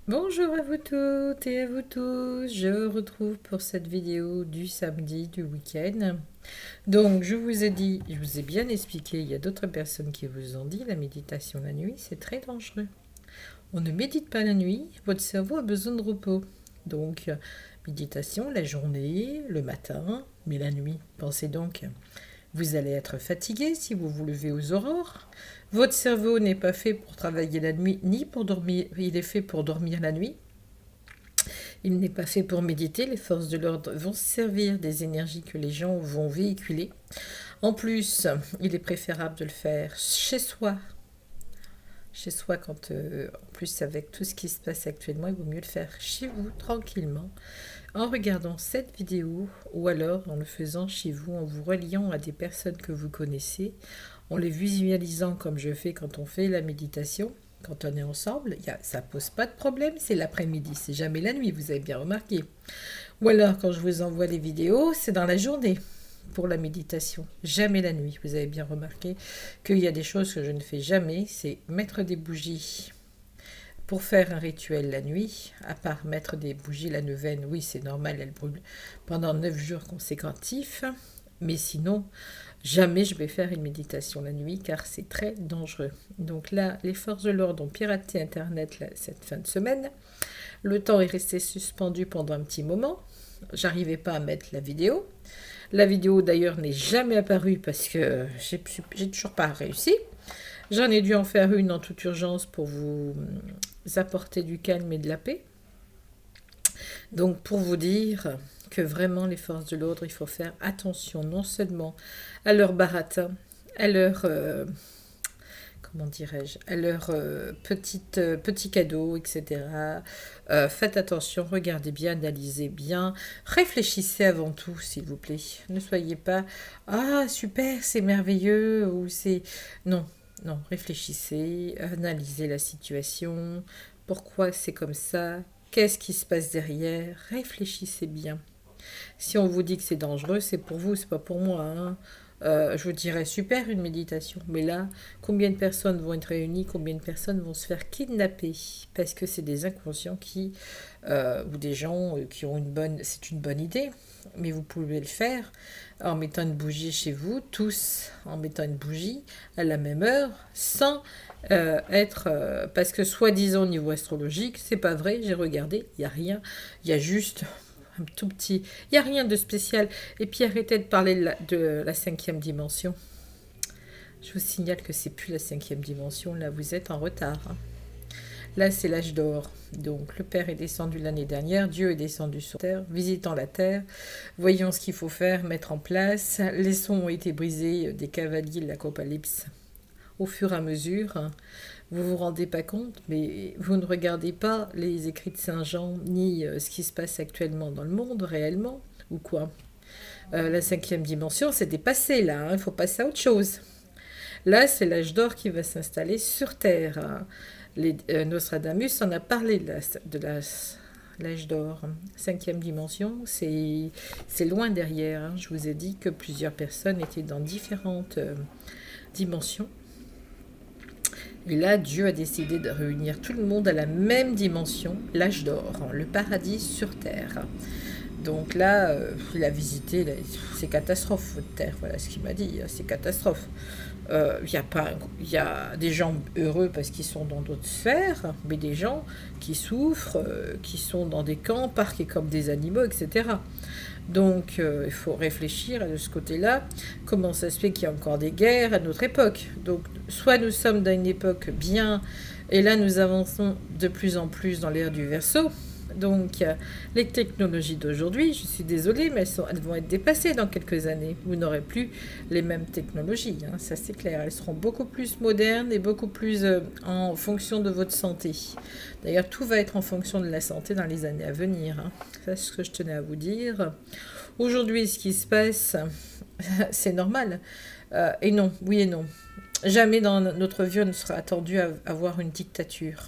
Bonjour à vous toutes et à vous tous, je retrouve pour cette vidéo du samedi du week-end. Donc je vous ai dit, je vous ai bien expliqué, il y a d'autres personnes qui vous ont dit, la méditation la nuit c'est très dangereux. On ne médite pas la nuit, votre cerveau a besoin de repos. Donc méditation la journée, le matin, mais la nuit. Pensez donc, vous allez être fatigué si vous vous levez aux aurores. Votre cerveau n'est pas fait pour travailler la nuit ni pour dormir, il est fait pour dormir la nuit. Il n'est pas fait pour méditer, les forces de l'ordre vont se servir des énergies que les gens vont véhiculer. En plus, il est préférable de le faire chez soi. Chez soi, en plus avec tout ce qui se passe actuellement, il vaut mieux le faire chez vous, tranquillement, en regardant cette vidéo ou alors en le faisant chez vous, en vous reliant à des personnes que vous connaissez, en les visualisant comme je fais quand on fait la méditation. Quand on est ensemble, ça pose pas de problème, c'est l'après-midi, c'est jamais la nuit, vous avez bien remarqué. Ou alors quand je vous envoie les vidéos, c'est dans la journée pour la méditation, jamais la nuit. Vous avez bien remarqué qu'il y a des choses que je ne fais jamais, c'est mettre des bougies pour faire un rituel la nuit, à part mettre des bougies la neuvaine, oui c'est normal, elle brûle pendant 9 jours consécutifs, mais sinon jamais je vais faire une méditation la nuit car c'est très dangereux. Donc là, les forces de l'ordre ont piraté Internet cette fin de semaine. Le temps est resté suspendu pendant un petit moment. J'arrivais pas à mettre la vidéo. La vidéo d'ailleurs n'est jamais apparue parce que j'ai toujours pas réussi. J'en ai dû en faire une en toute urgence pour vous apporter du calme et de la paix. Donc pour vous dire que vraiment les forces de l'ordre, il faut faire attention non seulement à leur baratin, à leur comment dirais-je, à leurs petits cadeaux, etc. Faites attention, regardez bien, analysez bien, réfléchissez avant tout, s'il vous plaît. Ne soyez pas « Ah, super, c'est merveilleux » ou c'est... Non, non, réfléchissez, analysez la situation, pourquoi c'est comme ça, qu'est-ce qui se passe derrière, réfléchissez bien. Si on vous dit que c'est dangereux, c'est pour vous, c'est pas pour moi, hein. Je vous dirais super une méditation, mais là, combien de personnes vont être réunies, combien de personnes vont se faire kidnapper parce que c'est des inconscients ou des gens qui ont c'est une bonne idée, mais vous pouvez le faire en mettant une bougie chez vous, tous, en mettant une bougie à la même heure, sans parce que soi-disant au niveau astrologique, c'est pas vrai, j'ai regardé, il n'y a rien, il y a juste un tout petit. Il n'y a rien de spécial. Et puis arrêtez de parler de la 5e dimension. Je vous signale que c'est plus la 5e dimension. Là, vous êtes en retard. Hein. Là, c'est l'âge d'or. Donc, le Père est descendu l'année dernière. Dieu est descendu sur Terre, visitant la Terre. Voyons ce qu'il faut faire, mettre en place. Les sons ont été brisés des cavaliers de l'Apocalypse au fur et à mesure. Hein. Vous vous rendez pas compte, mais vous ne regardez pas les écrits de Saint Jean, ni ce qui se passe actuellement dans le monde réellement, ou quoi. La 5e dimension, c'est dépassé là, hein, il faut passer à autre chose. Là, c'est l'âge d'or qui va s'installer sur Terre. Hein. Nostradamus en a parlé de l'âge d'or. 5e dimension, c'est loin derrière. Hein. Je vous ai dit que plusieurs personnes étaient dans différentes dimensions. Et là, Dieu a décidé de réunir tout le monde à la même dimension, l'âge d'or, le paradis sur Terre. Donc là, il a visité, c'est catastrophe, votre Terre, voilà ce qu'il m'a dit, c'est catastrophe. Il y a des gens heureux parce qu'ils sont dans d'autres sphères, mais des gens qui souffrent, qui sont dans des camps, parqués comme des animaux, etc. Donc il faut réfléchir de ce côté-là, comment ça se fait qu'il y a encore des guerres à notre époque. Donc soit nous sommes dans une époque bien, et là nous avançons de plus en plus dans l'ère du Verseau. Donc les technologies d'aujourd'hui, je suis désolée, mais elles vont être dépassées dans quelques années. Vous n'aurez plus les mêmes technologies, hein, ça c'est clair. Elles seront beaucoup plus modernes et beaucoup plus en fonction de votre santé. D'ailleurs, tout va être en fonction de la santé dans les années à venir. Hein. C'est ce que je tenais à vous dire. Aujourd'hui, ce qui se passe, c'est normal. Et non, oui et non. Jamais dans notre vie, on ne sera attendu à avoir une dictature.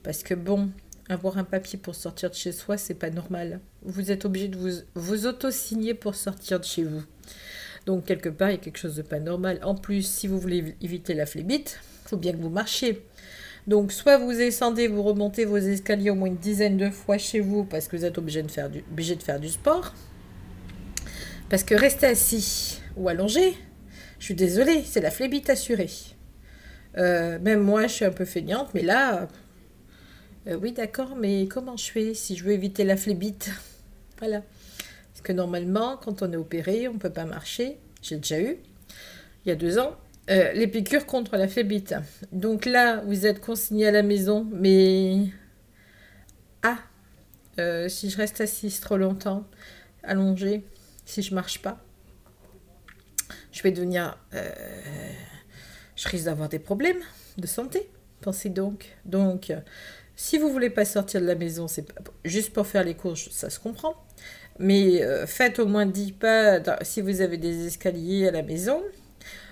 Parce que bon... Avoir un papier pour sortir de chez soi, c'est pas normal. Vous êtes obligé de vous auto-signer pour sortir de chez vous. Donc, quelque part, il y a quelque chose de pas normal. En plus, si vous voulez éviter la phlébite, il faut bien que vous marchiez. Donc, soit vous descendez, vous remontez vos escaliers au moins une dizaine de fois chez vous parce que vous êtes obligé de faire du sport. Parce que rester assis ou allongé, je suis désolée, c'est la phlébite assurée. Même moi, je suis un peu feignante, mais là, oui, d'accord, mais comment je fais si je veux éviter la phlébite? Voilà. Parce que normalement, quand on est opéré, on ne peut pas marcher. J'ai déjà eu, il y a 2 ans, les piqûres contre la phlébite. Donc là, vous êtes consigné à la maison, mais... Ah, si je reste assise trop longtemps, allongée, si je marche pas, je vais devenir... je risque d'avoir des problèmes de santé, pensez donc. Donc, si vous voulez pas sortir de la maison, c'est juste pour faire les courses, ça se comprend. Mais faites au moins 10 pas si vous avez des escaliers à la maison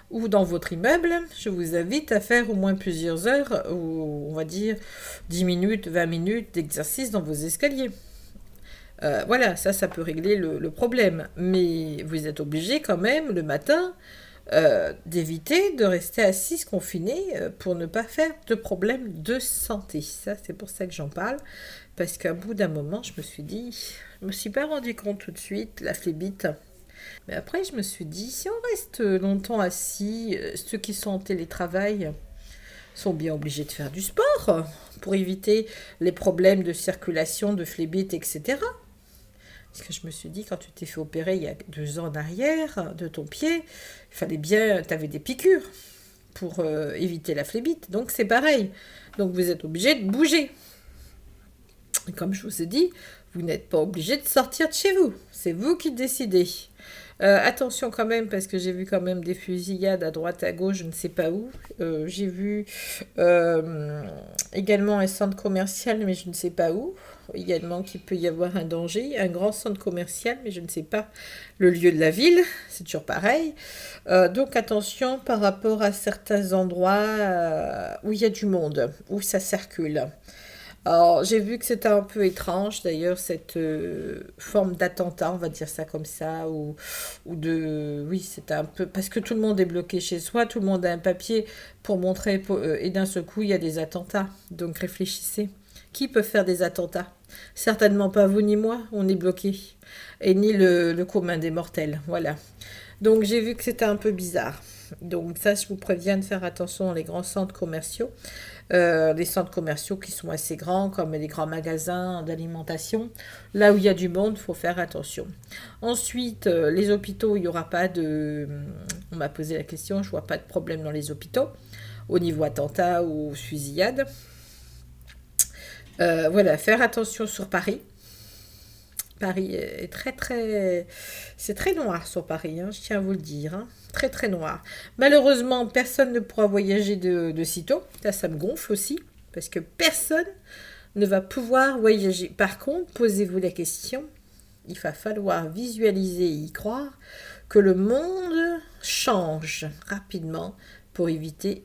ou dans votre immeuble. Je vous invite à faire au moins plusieurs heures, ou on va dire 10 minutes, 20 minutes d'exercice dans vos escaliers. Voilà, ça peut régler le problème. Mais vous êtes obligé quand même le matin d'éviter de rester assise confinée pour ne pas faire de problème de santé. Ça, c'est pour ça que j'en parle. Parce qu'à bout d'un moment, je me suis dit, je me suis pas rendu compte tout de suite, la phlébite. Mais après, je me suis dit, si on reste longtemps assis, ceux qui sont en télétravail sont bien obligés de faire du sport pour éviter les problèmes de circulation, de phlébite, etc. Parce que je me suis dit, quand tu t'es fait opérer il y a 2 ans en arrière de ton pied, il fallait bien, tu avais des piqûres pour éviter la phlébite. Donc c'est pareil. Donc vous êtes obligé de bouger. Et comme je vous ai dit, vous n'êtes pas obligé de sortir de chez vous. C'est vous qui décidez. Attention quand même, parce que j'ai vu quand même des fusillades à droite, à gauche, je ne sais pas où. J'ai vu également un centre commercial, mais je ne sais pas où. Également qu'il peut y avoir un danger. Un grand centre commercial, mais je ne sais pas le lieu de la ville. C'est toujours pareil. Donc attention par rapport à certains endroits où il y a du monde, où ça circule. Alors, j'ai vu que c'était un peu étrange, d'ailleurs, cette forme d'attentat, on va dire ça comme ça, ou de... Oui, c'était un peu... Parce que tout le monde est bloqué chez soi, tout le monde a un papier pour montrer, et d'un seul coup, il y a des attentats. Donc, réfléchissez. Qui peut faire des attentats? Certainement pas vous ni moi, on est bloqué. Et ni le commun des mortels, voilà. Donc, j'ai vu que c'était un peu bizarre. Donc, ça, je vous préviens de faire attention dans les grands centres commerciaux. Les centres commerciaux qui sont assez grands, comme les grands magasins d'alimentation. Là où il y a du monde, il faut faire attention. Ensuite, les hôpitaux, il n'y aura pas de... On m'a posé la question, je ne vois pas de problème dans les hôpitaux, au niveau attentat ou fusillade. Voilà, faire attention sur Paris. Paris est très... C'est très noir sur Paris, hein, je tiens à vous le dire. Hein. Très, très noir. Malheureusement, personne ne pourra voyager de sitôt. Ça me gonfle aussi, parce que personne ne va pouvoir voyager. Par contre, posez-vous la question, il va falloir visualiser et y croire que le monde change rapidement pour éviter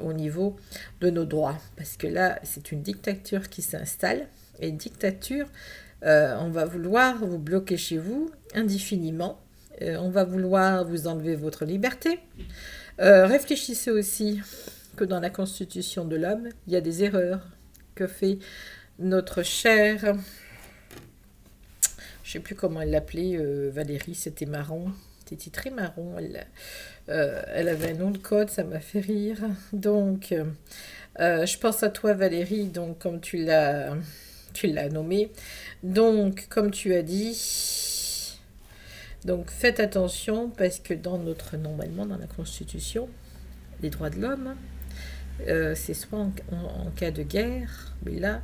au niveau de nos droits. Parce que là, c'est une dictature qui s'installe. Et une dictature... on va vouloir vous bloquer chez vous indéfiniment. On va vouloir vous enlever votre liberté. Réfléchissez aussi que dans la Constitution de l'homme, il y a des erreurs que fait notre chère... Je ne sais plus comment elle l'appelait, Valérie, c'était marron. C'était très marron. Elle avait un nom de code, ça m'a fait rire. Donc, je pense à toi, Valérie, donc comme tu l'as nommé. Donc, comme tu as dit, donc faites attention parce que normalement dans la Constitution, les droits de l'homme, c'est soit en cas de guerre, mais là,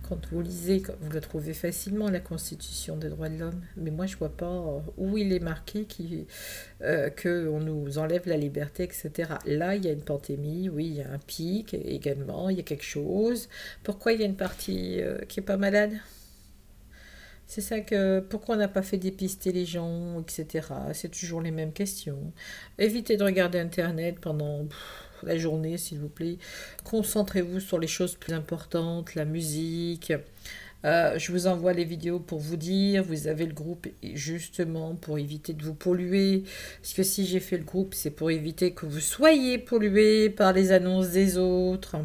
quand vous lisez, vous le trouvez facilement, la Constitution des droits de l'homme, mais moi je vois pas où il est marqué qu'on nous enlève la liberté, etc. Là, il y a une pandémie, oui, il y a un pic également, il y a quelque chose. Pourquoi il y a une partie qui est pas malade? C'est ça que... Pourquoi on n'a pas fait dépister les gens, etc. C'est toujours les mêmes questions. Évitez de regarder Internet pendant la journée, s'il vous plaît. Concentrez-vous sur les choses plus importantes, la musique, Je vous envoie les vidéos pour vous dire, vous avez le groupe justement pour éviter de vous polluer. Parce que si j'ai fait le groupe, c'est pour éviter que vous soyez pollués par les annonces des autres.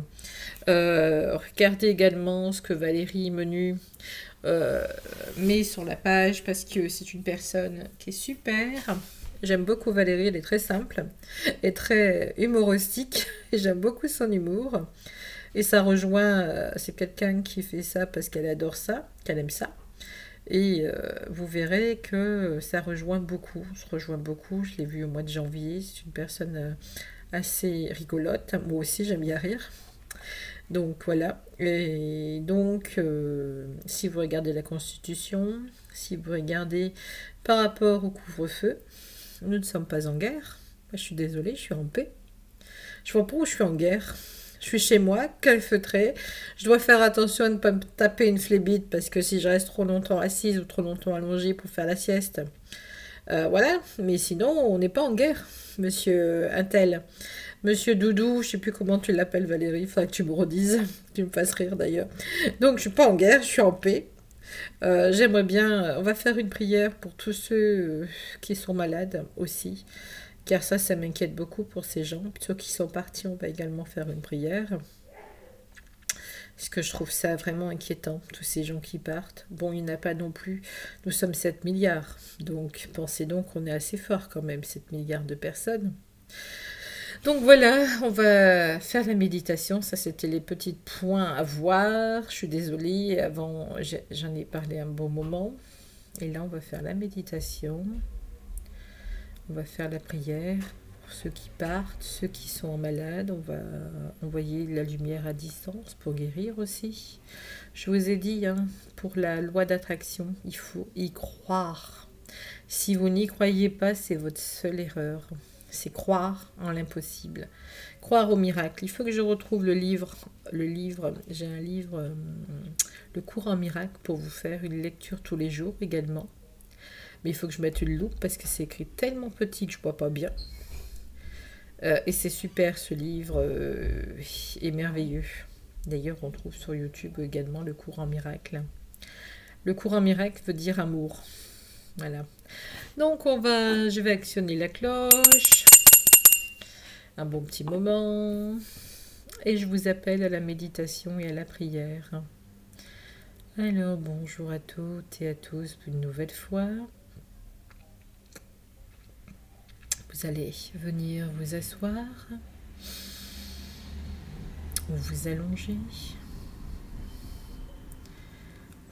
Regardez également ce que Valérie Menu met sur la page parce que c'est une personne qui est super. J'aime beaucoup Valérie, elle est très simple et très humoristique. Et j'aime beaucoup son humour. Et ça rejoint, c'est quelqu'un qui fait ça parce qu'elle adore ça, qu'elle aime ça. Et vous verrez que ça rejoint beaucoup, se rejoint beaucoup. Je l'ai vu au mois de janvier, c'est une personne assez rigolote. Moi aussi, j'aime bien rire. Donc voilà. Et donc, si vous regardez la Constitution, si vous regardez par rapport au couvre-feu, nous ne sommes pas en guerre. Moi, je suis désolée, je suis en paix. Je vois pas où je suis en guerre. Je suis chez moi, calfeutrée. Je dois faire attention à ne pas me taper une flébite parce que si je reste trop longtemps assise ou trop longtemps allongée pour faire la sieste, voilà. Mais sinon, on n'est pas en guerre, monsieur Intel. Monsieur Doudou, je sais plus comment tu l'appelles Valérie, il faudrait que tu me redises, que tu me fasses rire d'ailleurs. Donc je suis pas en guerre, je suis en paix. J'aimerais bien, on va faire une prière pour tous ceux qui sont malades aussi. Car ça m'inquiète beaucoup pour ces gens. Ceux qui sont partis, on va également faire une prière. Parce que je trouve ça vraiment inquiétant, tous ces gens qui partent. Bon, il n'y en a pas non plus. Nous sommes 7 milliards. Donc, pensez donc qu'on est assez fort quand même, 7 milliards de personnes. Donc voilà, on va faire la méditation. Ça, c'était les petits points à voir. Je suis désolée, avant, j'en ai parlé un bon moment. Et là, on va faire la méditation. On va faire la prière pour ceux qui partent, ceux qui sont malades. On va envoyer la lumière à distance pour guérir aussi. Je vous ai dit, hein, pour la loi d'attraction, il faut y croire. Si vous n'y croyez pas, c'est votre seule erreur. C'est croire en l'impossible. Croire au miracle. Il faut que je retrouve le livre. J'ai un livre, Le cours en miracle, pour vous faire une lecture tous les jours également. Mais il faut que je mette une loupe parce que c'est écrit tellement petit que je ne vois pas bien. Et c'est super, ce livre est merveilleux. D'ailleurs, on trouve sur YouTube également le cours en miracle. Le cours en miracle veut dire amour. Voilà. Donc, je vais actionner la cloche. Un bon petit moment. Et je vous appelle à la méditation et à la prière. Alors, bonjour à toutes et à tous une nouvelle fois. Vous allez venir vous asseoir ou vous allonger.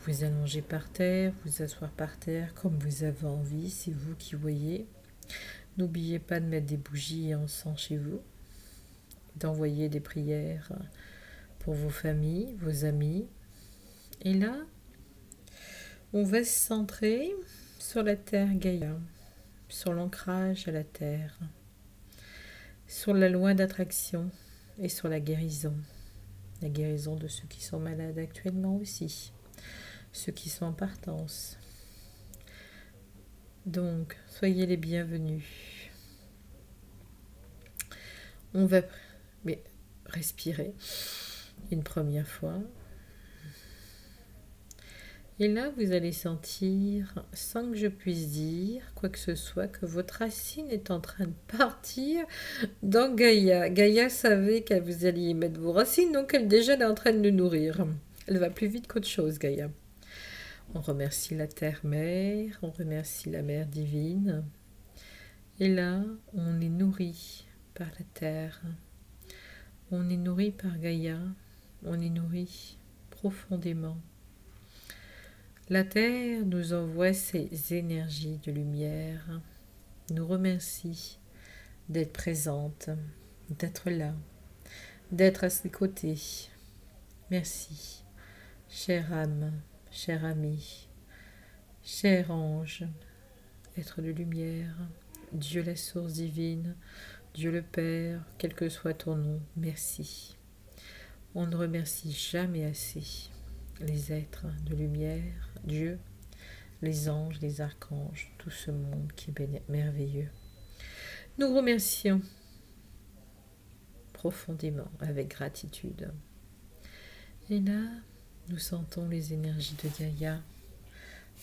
Vous allonger par terre, vous asseoir par terre comme vous avez envie, c'est vous qui voyez. N'oubliez pas de mettre des bougies et encens chez vous, d'envoyer des prières pour vos familles, vos amis. Et là, on va se centrer sur la terre Gaïa, sur l'ancrage à la terre, sur la loi d'attraction et sur la guérison de ceux qui sont malades actuellement aussi, ceux qui sont en partance. Donc, soyez les bienvenus. On va respirer une première fois. Et là, vous allez sentir, sans que je puisse dire quoi que ce soit, que votre racine est en train de partir dans Gaïa. Gaïa savait que vous alliez y mettre vos racines, donc elle déjà est en train de nous nourrir. Elle va plus vite qu'autre chose, Gaïa. On remercie la Terre-Mère, on remercie la Mère Divine. Et là, on est nourri par la Terre. On est nourri par Gaïa. On est nourri profondément. La Terre nous envoie ses énergies de lumière, nous remercie d'être présente, d'être là, d'être à ses côtés. Merci, chère âme, cher ami, cher ange, être de lumière, Dieu la source divine, Dieu le Père, quel que soit ton nom, merci. On ne remercie jamais assez les êtres de lumière, Dieu, les anges, les archanges, tout ce monde qui est merveilleux. Nous remercions profondément, avec gratitude. Et là, Nous sentons les énergies de Gaïa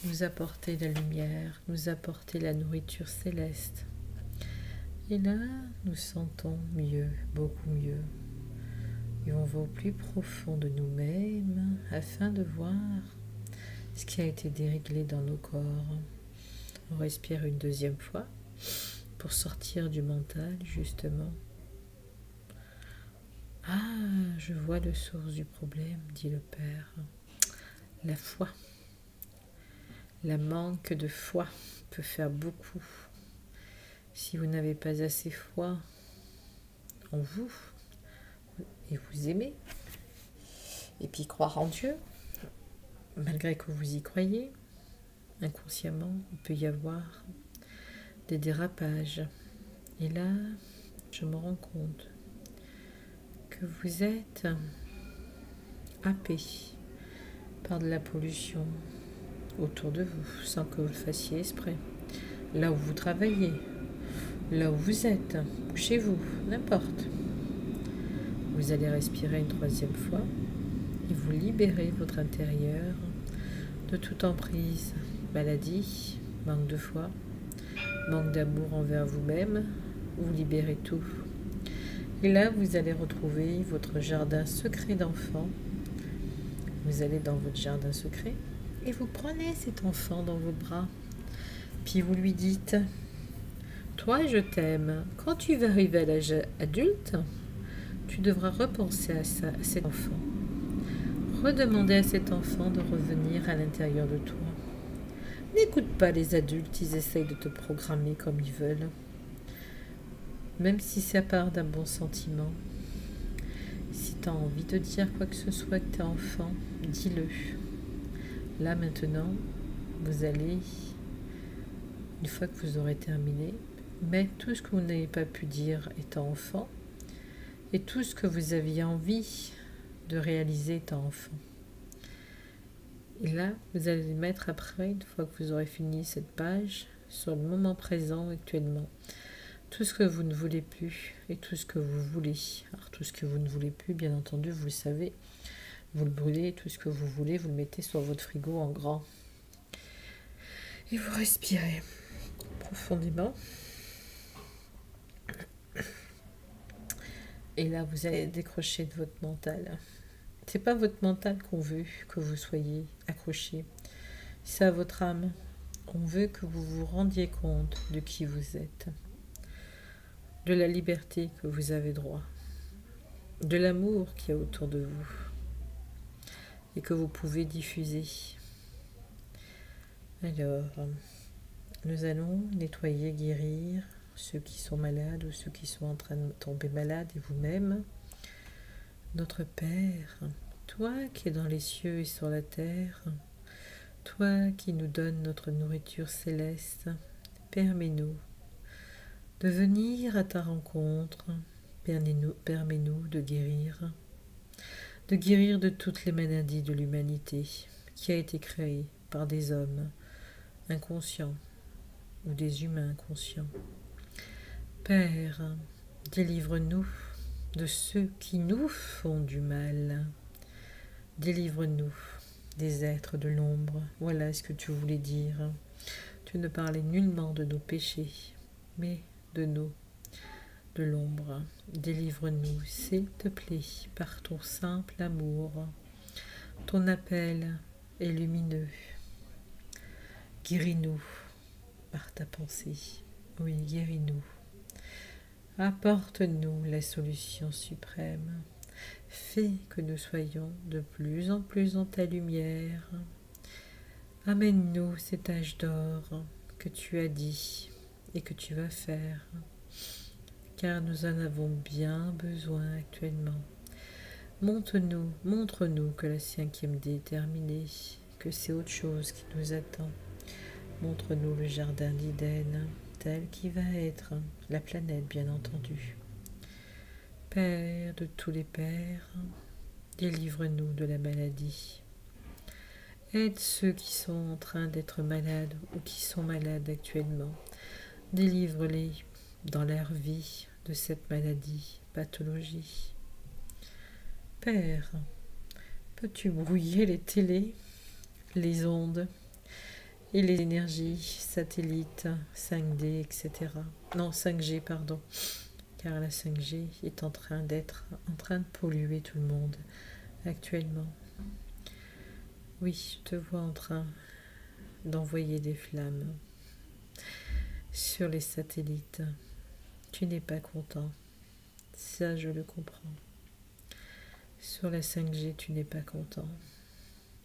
nous apporter la lumière, nous apporter la nourriture céleste. Et là, nous sentons mieux, beaucoup mieux. Et on va au plus profond de nous-mêmes afin de voir ce qui a été déréglé dans nos corps. On respire une deuxième fois pour sortir du mental, justement. Ah, je vois la source du problème, dit le Père. La foi. La manque de foi peut faire beaucoup. Si vous n'avez pas assez foi en vous, et vous aimez, et puis croire en Dieu, malgré que vous y croyez, inconsciemment, il peut y avoir des dérapages. Et là, je me rends compte que vous êtes happé par de la pollution autour de vous, sans que vous le fassiez exprès. Là où vous travaillez, là où vous êtes, ou chez vous, n'importe. Vous allez respirer une troisième fois et vous libérez votre intérieur de toute emprise, maladie, manque de foi, manque d'amour envers vous-même. Vous libérez tout. Et là, vous allez retrouver votre jardin secret d'enfant. Vous allez dans votre jardin secret et vous prenez cet enfant dans vos bras. Puis vous lui dites « Toi, je t'aime. Quand tu vas arriver à l'âge adulte, tu devras repenser à ça, à cet enfant. Redemander à cet enfant de revenir à l'intérieur de toi. N'écoute pas les adultes, ils essayent de te programmer comme ils veulent. Même si ça part d'un bon sentiment. Si tu as envie de dire quoi que ce soit que tu es enfant, dis-le. Là maintenant, vous allez, une fois que vous aurez terminé, mettre tout ce que vous n'avez pas pu dire étant enfant et tout ce que vous aviez envie de réaliser étant enfant. Et là, vous allez mettre après, une fois que vous aurez fini cette page, sur le moment présent actuellement, tout ce que vous ne voulez plus et tout ce que vous voulez. Alors tout ce que vous ne voulez plus, bien entendu, vous le savez, vous le brûlez, tout ce que vous voulez, vous le mettez sur votre frigo en grand. Et vous respirez profondément. Et là, vous allez décrocher de votre mental. C'est pas votre mental qu'on veut que vous soyez accroché. C'est à votre âme. On veut que vous vous rendiez compte de qui vous êtes, de la liberté que vous avez droit, de l'amour qu'il y a autour de vous et que vous pouvez diffuser. Alors, nous allons nettoyer, guérir ceux qui sont malades ou ceux qui sont en train de tomber malades et vous-même. Notre Père, toi qui es dans les cieux et sur la terre, toi qui nous donnes notre nourriture céleste, permets-nous de venir à ta rencontre, permets-nous de guérir de toutes les maladies de l'humanité qui a été créée par des hommes inconscients ou des humains inconscients. Père, délivre-nous de ceux qui nous font du mal. Délivre-nous des êtres de l'ombre. Voilà ce que tu voulais dire. Tu ne parlais nullement de nos péchés, mais de l'ombre. Délivre-nous, s'il te plaît, par ton simple amour. Ton appel est lumineux. Guéris-nous par ta pensée. Oui, guéris-nous. Apporte-nous la solution suprême. Fais que nous soyons de plus en plus dans ta lumière. Amène-nous cet âge d'or que tu as dit et que tu vas faire, car nous en avons bien besoin actuellement. Montre-nous que la 5e D est terminée, que c'est autre chose qui nous attend. Montre-nous le jardin d'Éden, tel qu'il va être, la planète bien entendu. Père de tous les pères, délivre-nous de la maladie. Aide ceux qui sont en train d'être malades ou qui sont malades actuellement. Délivre-les dans leur vie de cette maladie, pathologie. Père, Peux-tu brouiller les télés, les ondes et les énergies, satellites, 5D, etc. Non, 5G, pardon. Car la 5G est en train de polluer tout le monde actuellement. Oui, je te vois en train d'envoyer des flammes sur les satellites. Tu n'es pas content. Ça, je le comprends. Sur la 5G, tu n'es pas content.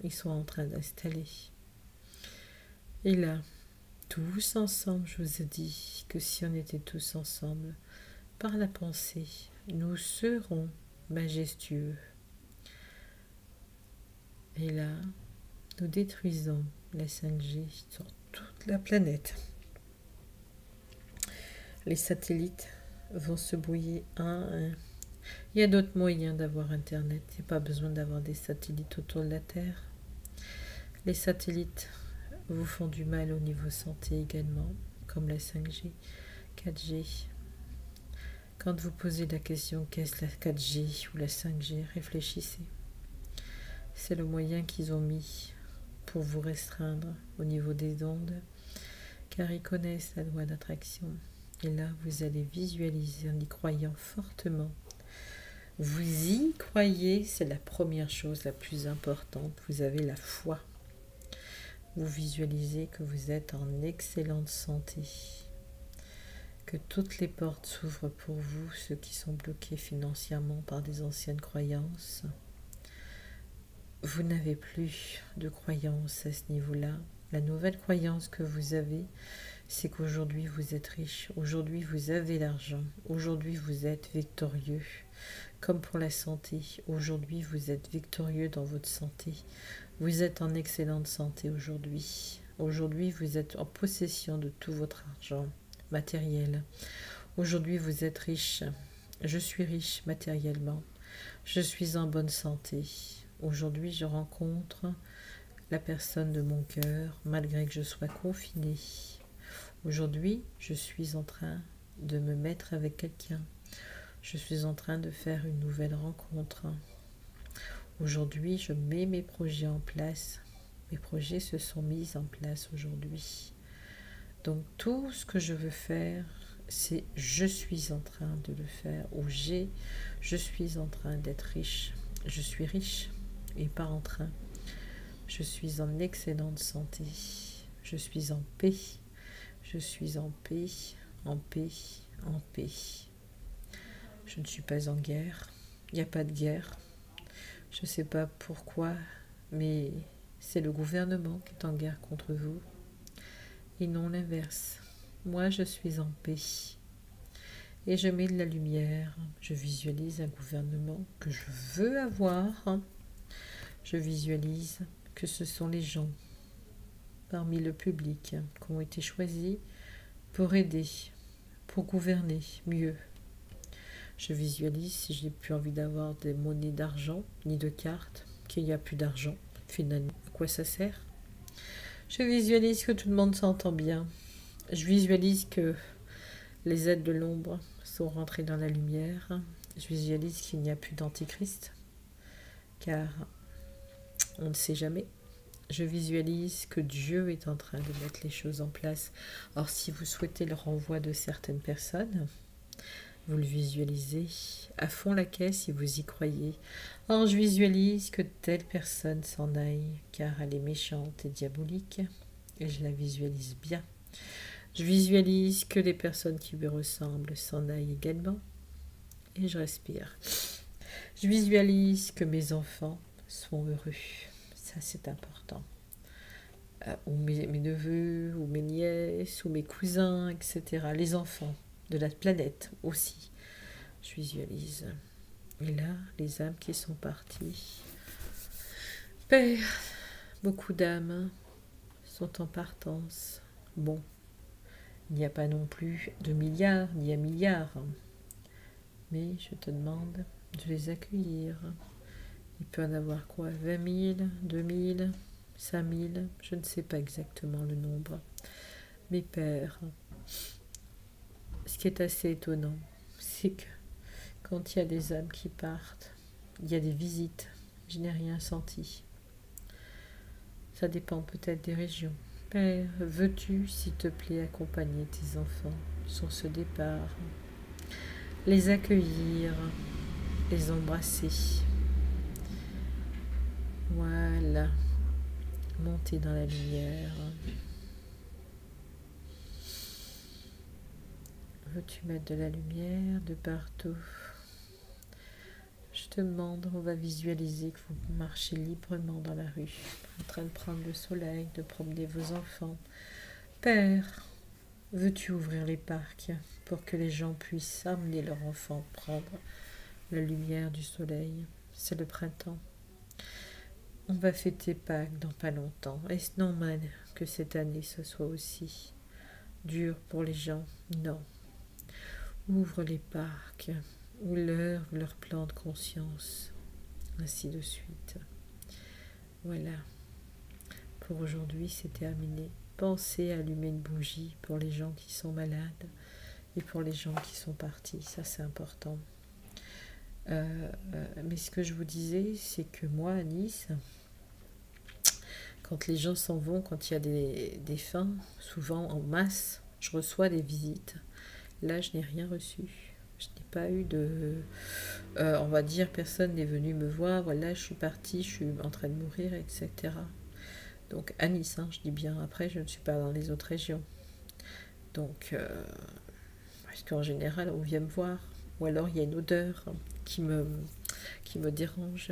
Ils sont en train d'installer. Et là, tous ensemble, je vous ai dit que si on était tous ensemble, par la pensée, nous serons majestueux. Et là, nous détruisons la 5G sur toute la planète. Les satellites vont se brouiller un à un. Il y a d'autres moyens d'avoir Internet. Il n'y a pas besoin d'avoir des satellites autour de la Terre. Les satellites vous font du mal au niveau santé également, comme la 5G, 4G. Quand vous posez la question qu'est-ce la 4G ou la 5G, réfléchissez. C'est le moyen qu'ils ont mis pour vous restreindre au niveau des ondes, car ils connaissent la loi d'attraction. Et là, vous allez visualiser en y croyant fortement. Vous y croyez, c'est la première chose la plus importante. Vous avez la foi. Vous visualisez que vous êtes en excellente santé, que toutes les portes s'ouvrent pour vous, ceux qui sont bloqués financièrement par des anciennes croyances. Vous n'avez plus de croyance à ce niveau-là. La nouvelle croyance que vous avez, c'est qu'aujourd'hui vous êtes riche, aujourd'hui vous avez l'argent, aujourd'hui vous êtes victorieux. Comme pour la santé, aujourd'hui vous êtes victorieux dans votre santé. Vous êtes en excellente santé aujourd'hui. Aujourd'hui vous êtes en possession de tout votre argent matériel. Aujourd'hui vous êtes riche. Je suis riche matériellement. Je suis en bonne santé. Aujourd'hui je rencontre la personne de mon cœur, malgré que je sois confinée. Aujourd'hui, je suis en train de me mettre avec quelqu'un. Je suis en train de faire une nouvelle rencontre. Aujourd'hui, je mets mes projets en place. Mes projets se sont mis en place aujourd'hui. Donc, tout ce que je veux faire, c'est je suis en train de le faire. Ou je suis en train d'être riche. Je suis riche et pas en train. Je suis en excellente santé. Je suis en paix. Je suis en paix, en paix, en paix. Je ne suis pas en guerre. Il n'y a pas de guerre. Je ne sais pas pourquoi, mais c'est le gouvernement qui est en guerre contre vous. Et non l'inverse. Moi, je suis en paix. Et je mets de la lumière. Je visualise un gouvernement que je veux avoir. Je visualise que ce sont les gens parmi le public qui ont été choisis pour aider, pour gouverner mieux. Je visualise, si je n'ai plus envie d'avoir des monnaies d'argent, ni de cartes, qu'il n'y a plus d'argent. Finalement, à quoi ça sert? Je visualise que tout le monde s'entend bien. Je visualise que les êtres de l'ombre sont rentrés dans la lumière. Je visualise qu'il n'y a plus d'antichrist, car on ne sait jamais. Je visualise que Dieu est en train de mettre les choses en place. Or, si vous souhaitez le renvoi de certaines personnes, vous le visualisez à fond la caisse si vous y croyez. Or, je visualise que telle personne s'en aille, car elle est méchante et diabolique, et je la visualise bien. Je visualise que les personnes qui lui ressemblent s'en aillent également, et je respire. Je visualise que mes enfants sont heureux. Ça, c'est important. Ou mes neveux, ou mes nièces, ou mes cousins, etc. Les enfants de la planète aussi. Je visualise. Et là, les âmes qui sont parties. Père, beaucoup d'âmes sont en partance. Bon, il n'y a pas non plus de milliards, ni un milliard. Mais je te demande de les accueillir. Il peut en avoir quoi? 20 000, 2 000, 5 000, je ne sais pas exactement le nombre. Mais Père, ce qui est assez étonnant, c'est que quand il y a des âmes qui partent, il y a des visites. je n'ai rien senti. Ça dépend peut-être des régions. Père, veux-tu, s'il te plaît, accompagner tes enfants sur ce départ, les accueillir, les embrasser. Voilà, monter dans la lumière. Veux-tu mettre de la lumière de partout? Je te demande, on va visualiser que vous marchez librement dans la rue, en train de prendre le soleil, de promener vos enfants. Père, veux-tu ouvrir les parcs pour que les gens puissent amener leurs enfants prendre la lumière du soleil? C'est le printemps. On va fêter Pâques dans pas longtemps. Est-ce normal que cette année ce soit aussi dur pour les gens? Non. Ouvre les parcs, ou leur plan de conscience, ainsi de suite. Voilà. Pour aujourd'hui, c'est terminé. Pensez à allumer une bougie pour les gens qui sont malades et pour les gens qui sont partis. Ça, c'est important. Mais ce que je vous disais, c'est que moi, à Nice, quand les gens s'en vont, quand il y a des défunts, souvent en masse, je reçois des visites. Là, je n'ai rien reçu. Je n'ai pas eu de... on va dire, personne n'est venu me voir. Voilà, je suis partie, je suis en train de mourir, etc. Donc, à Nice, hein, je dis bien. Après, je ne suis pas dans les autres régions. Donc, parce qu'en général, on vient me voir. Ou alors, il y a une odeur qui me dérange.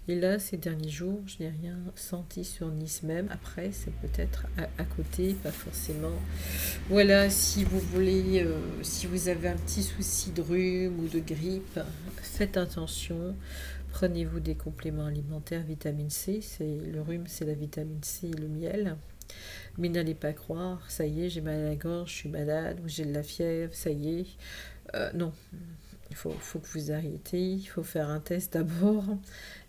Et là, ces derniers jours, je n'ai rien senti sur Nice même. Après, c'est peut-être à côté, pas forcément. Voilà, si vous voulez, si vous avez un petit souci de rhume ou de grippe, faites attention. Prenez-vous des compléments alimentaires, vitamine C. Le rhume, c'est la vitamine C et le miel. Mais n'allez pas croire, ça y est, j'ai mal à la gorge, je suis malade, ou j'ai de la fièvre, ça y est. Non. Il faut que vous arrêtiez, il faut faire un test d'abord,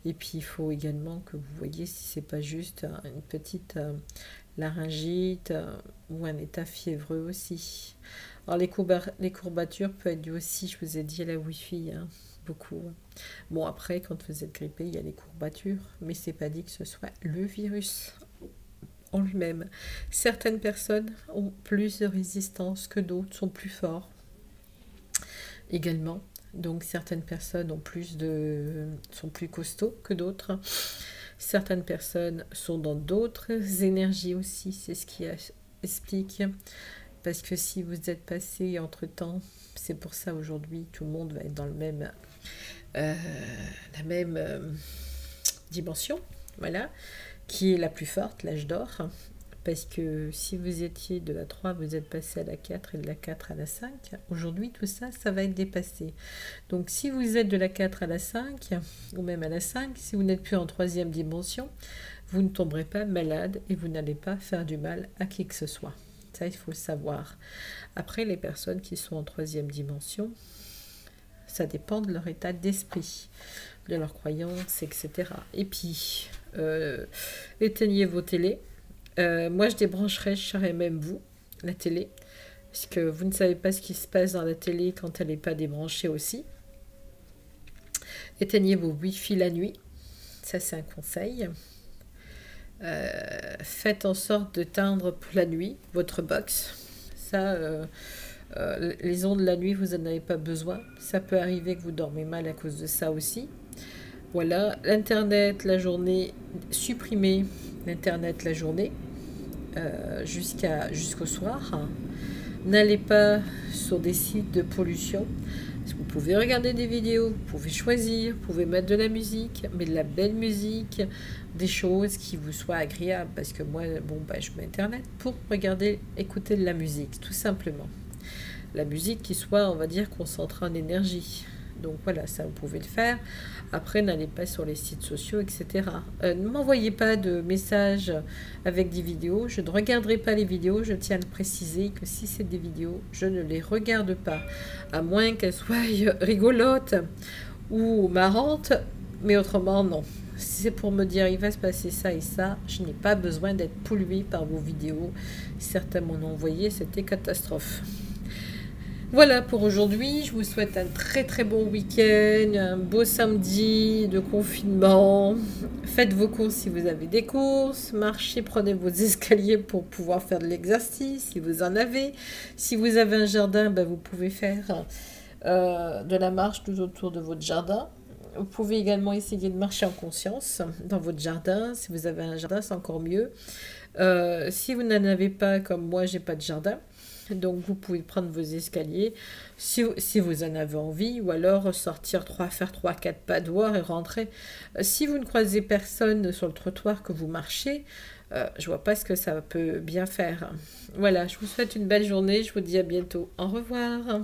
et puis il faut également que vous voyez si c'est pas juste une petite laryngite ou un état fiévreux aussi. Alors les courbatures peuvent être dues aussi, je vous ai dit, à la Wi-Fi, hein, beaucoup. Bon, après, quand vous êtes grippé, il y a les courbatures, mais c'est pas dit que ce soit le virus en lui-même. Certaines personnes ont plus de résistance que d'autres, sont plus forts. Également, donc certaines personnes sont plus costauds que d'autres. Certaines personnes sont dans d'autres énergies aussi, c'est ce qui explique. Parce que si vous êtes passé entre-temps, c'est pour ça aujourd'hui, tout le monde va être dans la même dimension, voilà, qui est la plus forte, l'âge d'or. Parce que si vous étiez de la 3, vous êtes passé à la 4 et de la 4 à la 5. Aujourd'hui, tout ça, ça va être dépassé. Donc, si vous êtes de la 4 à la 5, ou même à la 5, si vous n'êtes plus en 3e dimension, vous ne tomberez pas malade et vous n'allez pas faire du mal à qui que ce soit. Ça, il faut le savoir. Après, les personnes qui sont en 3e dimension, ça dépend de leur état d'esprit, de leurs croyances, etc. Et puis, éteignez vos télés. Moi, je débrancherai, je serai même vous, la télé, parce que vous ne savez pas ce qui se passe dans la télé quand elle n'est pas débranchée aussi. Éteignez vos Wi-Fi la nuit, ça c'est un conseil. Faites en sorte de teindre pour la nuit votre box. Ça, les ondes la nuit, vous n'en avez pas besoin. Ça peut arriver que vous dormez mal à cause de ça aussi. Voilà, l'internet la journée, supprimez l'internet la journée. Jusqu'au soir. N'allez pas sur des sites de pollution. Vous pouvez regarder des vidéos, vous pouvez choisir, vous pouvez mettre de la musique, mais de la belle musique, des choses qui vous soient agréables. Parce que moi, je mets internet pour regarder, écouter de la musique, tout simplement. La musique qui soit, on va dire, concentrée en énergie. Donc voilà, ça vous pouvez le faire. Après, n'allez pas sur les sites sociaux, etc. Ne m'envoyez pas de messages avec des vidéos. Je ne regarderai pas les vidéos. Je tiens à le préciser que si c'est des vidéos, je ne les regarde pas. À moins qu'elles soient rigolotes ou marrantes. Mais autrement, non. Si c'est pour me dire, il va se passer ça et ça, je n'ai pas besoin d'être polluée par vos vidéos. Certains m'en ont envoyé, c'était catastrophe. Voilà pour aujourd'hui. Je vous souhaite un très très bon week-end, un beau samedi de confinement. Faites vos courses si vous avez des courses. Marchez, prenez vos escaliers pour pouvoir faire de l'exercice si vous en avez. Si vous avez un jardin, ben, vous pouvez faire de la marche tout autour de votre jardin. Vous pouvez également essayer de marcher en conscience dans votre jardin. Si vous avez un jardin, c'est encore mieux. Si vous n'en avez pas, comme moi, j'ai pas de jardin. Donc vous pouvez prendre vos escaliers si vous en avez envie, ou alors sortir faire 3-4 pas dehors et rentrer. Si vous ne croisez personne sur le trottoir que vous marchez, je vois pas ce que ça peut bien faire. Voilà, je vous souhaite une belle journée, je vous dis à bientôt. Au revoir.